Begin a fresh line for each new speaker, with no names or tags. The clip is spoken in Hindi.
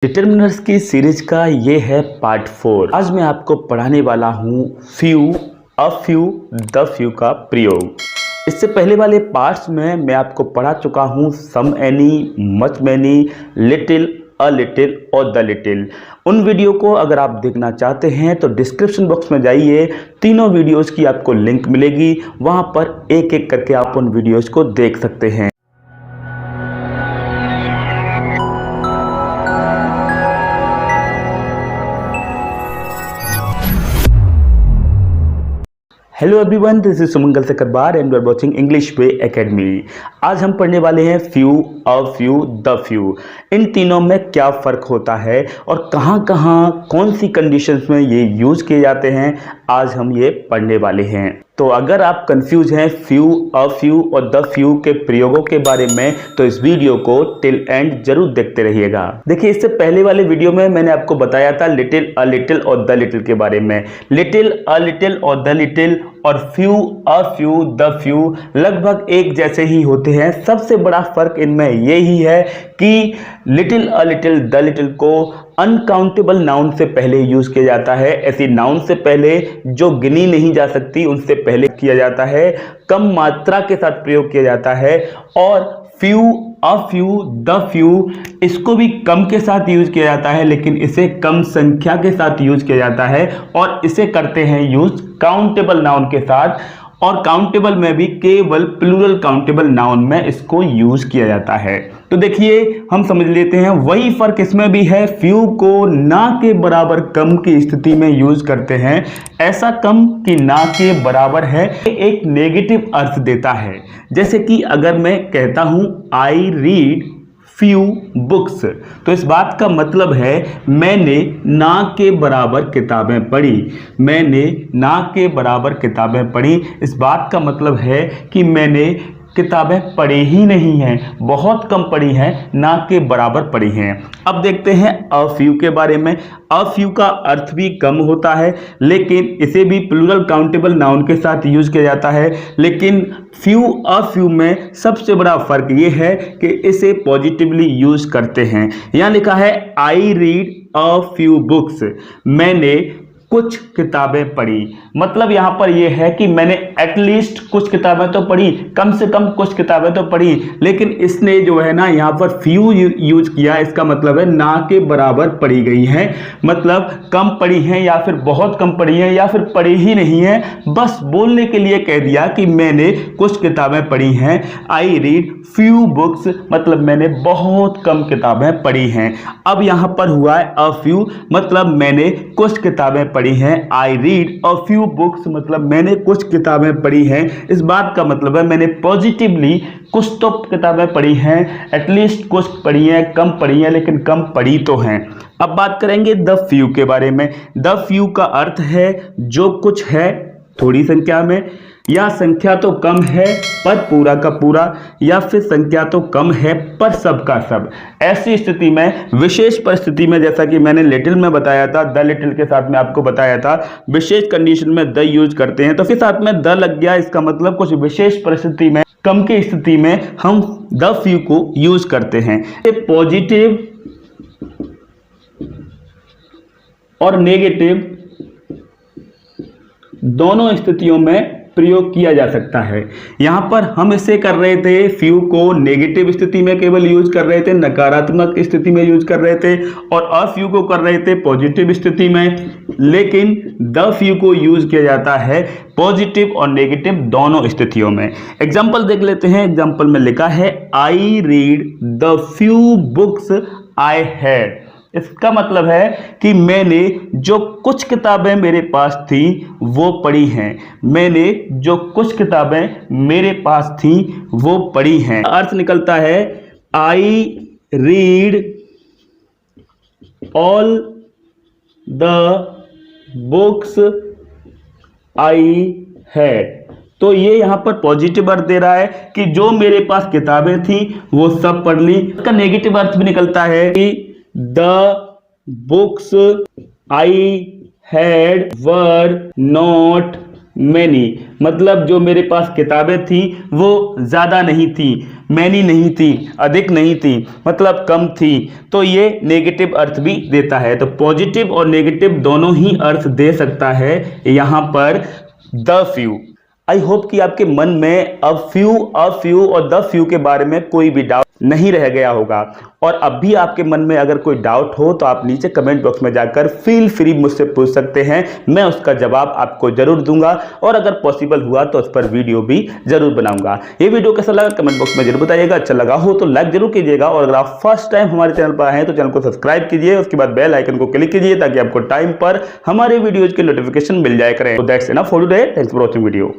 डिटर्मिनर्स की सीरीज का ये है पार्ट 4। आज मैं आपको पढ़ाने वाला हूँ few, a few, the few का प्रयोग। इससे पहले वाले पार्ट्स में मैं आपको पढ़ा चुका हूँ some any, much many, little, a little और द लिटिल। उन वीडियो को अगर आप देखना चाहते हैं तो डिस्क्रिप्शन बॉक्स में जाइए, तीनों वीडियोस की आपको लिंक मिलेगी, वहाँ पर एक एक करके आप उन वीडियोस को देख सकते हैं। Hello everyone, this is Sumangal Sakarbar and you are watching English way academy. आज हम पढ़ने वाले हैं few, a few, the few. इन तीनों में क्या फ़र्क होता है और कहाँ कहाँ कौन सी कंडीशंस में ये यूज़ किए जाते हैं, आज हम ये पढ़ने वाले हैं। तो अगर आप कंफ्यूज हैं फ्यू, अ फ्यू और द फ्यू के प्रयोगों के बारे में तो इस वीडियो को टिल एंड जरूर देखते रहिएगा। देखिए, इससे पहले वाले वीडियो में मैंने आपको बताया था लिटिल, अ लिटिल और द लिटिल के बारे में। लिटिल, अ लिटिल और द लिटिल और few, a few, the few लगभग एक जैसे ही होते हैं। सबसे बड़ा फर्क इनमें यही है कि little, a little, the little को अनकाउंटेबल नाउन से पहले यूज किया जाता है। ऐसी नाउन से पहले जो गिनी नहीं जा सकती उनसे पहले किया जाता है, कम मात्रा के साथ प्रयोग किया जाता है। और few, a few, the few इसको भी कम के साथ यूज किया जाता है, लेकिन इसे कम संख्या के साथ यूज किया जाता है और इसे करते हैं यूज काउंटेबल नाउन के साथ। और काउंटेबल में भी केवल प्लूरल काउंटेबल नाउन में इसको यूज किया जाता है। तो देखिए, हम समझ लेते हैं वही फर्क इसमें भी है। फ्यू को ना के बराबर कम की स्थिति में यूज करते हैं। ऐसा कम कि ना के बराबर है, एक नेगेटिव अर्थ देता है। जैसे कि अगर मैं कहता हूं आई रीड फ्यू बुक्स, तो इस बात का मतलब है मैंने ना के बराबर किताबें पढ़ी। मैंने ना के बराबर किताबें पढ़ी, इस बात का मतलब है कि मैंने किताबें पढ़ी ही नहीं हैं, बहुत कम पढ़ी हैं, ना के बराबर पढ़ी हैं। अब देखते हैं अ फ्यू के बारे में। अ फ्यू का अर्थ भी कम होता है, लेकिन इसे भी प्लूरल काउंटेबल नाउन के साथ यूज किया जाता है। लेकिन फ्यू, अ फ्यू में सबसे बड़ा फर्क ये है कि इसे पॉजिटिवली यूज करते हैं। यहाँ लिखा है I read a few books, मैंने कुछ किताबें पढ़ी। मतलब यहां पर यह है कि मैंने एटलीस्ट कुछ किताबें तो पढ़ी, कम से कम कुछ किताबें तो पढ़ी। लेकिन इसने जो है ना यहां पर फ्यू यूज किया, इसका मतलब है ना के बराबर पढ़ी गई हैं। मतलब कम पढ़ी हैं या फिर बहुत कम पढ़ी हैं या फिर पढ़ी ही नहीं है, बस बोलने के लिए कह दिया कि मैंने कुछ किताबें पढ़ी हैं। आई रीड फ्यू बुक्स मतलब मैंने बहुत कम किताबें पढ़ी हैं। अब यहां पर हुआ है अ फ्यू, मतलब मैंने कुछ किताबें पढ़ी हैं। I read a few books मतलब मैंने कुछ किताबें पढ़ी हैं। इस बात का मतलब है मैंने पॉजिटिवली कुछ तो किताबें पढ़ी हैं, एटलीस्ट कुछ पढ़ी हैं, कम पढ़ी हैं लेकिन कम पढ़ी तो हैं। अब बात करेंगे द फ्यू के बारे में। द फ्यू का अर्थ है जो कुछ है थोड़ी संख्या में, या संख्या तो कम है पर पूरा का पूरा, या फिर संख्या तो कम है पर सब का सब। ऐसी स्थिति में, विशेष परिस्थिति में, जैसा कि मैंने लिटिल में बताया था, द लिटिल के साथ में आपको बताया था, विशेष कंडीशन में द यूज करते हैं। तो फिर साथ में द लग गया, इसका मतलब कुछ विशेष परिस्थिति में, कम की स्थिति में हम द फ्यू को यूज करते हैं। पॉजिटिव और नेगेटिव दोनों स्थितियों में प्रयोग किया जा सकता है। यहां पर हम इसे कर रहे थे, फ्यू को नेगेटिव स्थिति में केवल यूज कर रहे थे, नकारात्मक स्थिति में यूज कर रहे थे, और अ फ्यू को कर रहे थे पॉजिटिव स्थिति में। लेकिन द फ्यू को यूज किया जाता है पॉजिटिव और नेगेटिव दोनों स्थितियों में। एग्जाम्पल देख लेते हैं। एग्जाम्पल में लिखा है I read the few books I had. इसका मतलब है कि मैंने जो कुछ किताबें मेरे पास थी वो पढ़ी हैं। मैंने जो कुछ किताबें मेरे पास थी वो पढ़ी हैं। अर्थ निकलता है I read all the books I had. तो ये यहां पर पॉजिटिव अर्थ दे रहा है कि जो मेरे पास किताबें थी वो सब पढ़ ली। इसका नेगेटिव अर्थ भी निकलता है कि the books I had were not many, मतलब जो मेरे पास किताबें थी वो ज़्यादा नहीं थी, मैनी नहीं थी, अधिक नहीं थी, मतलब कम थी। तो ये नेगेटिव अर्थ भी देता है। तो पॉजिटिव और नेगेटिव दोनों ही अर्थ दे सकता है यहाँ पर द फ्यू। आई होप कि आपके मन में अ फ्यू और द फ्यू के बारे में कोई भी डाउट नहीं रह गया होगा। और अब भी आपके मन में अगर कोई डाउट हो तो आप नीचे कमेंट बॉक्स में जाकर फील फ्री मुझसे पूछ सकते हैं, मैं उसका जवाब आपको जरूर दूंगा और अगर पॉसिबल हुआ तो उस पर वीडियो भी जरूर बनाऊंगा। ये वीडियो कैसा लगा कमेंट बॉक्स में जरूर बताइएगा। अच्छा लगा हो तो लाइक जरूर कीजिएगा और अगर आप फर्स्ट टाइम हमारे चैनल पर आए हैं तो चैनल को सब्सक्राइब कीजिए, उसके बाद बेल आइकन को क्लिक कीजिए ताकि आपको टाइम पर हमारे वीडियोज के नोटिफिकेशन मिल जाए करें। तो that's enough for today, thanks for watching video.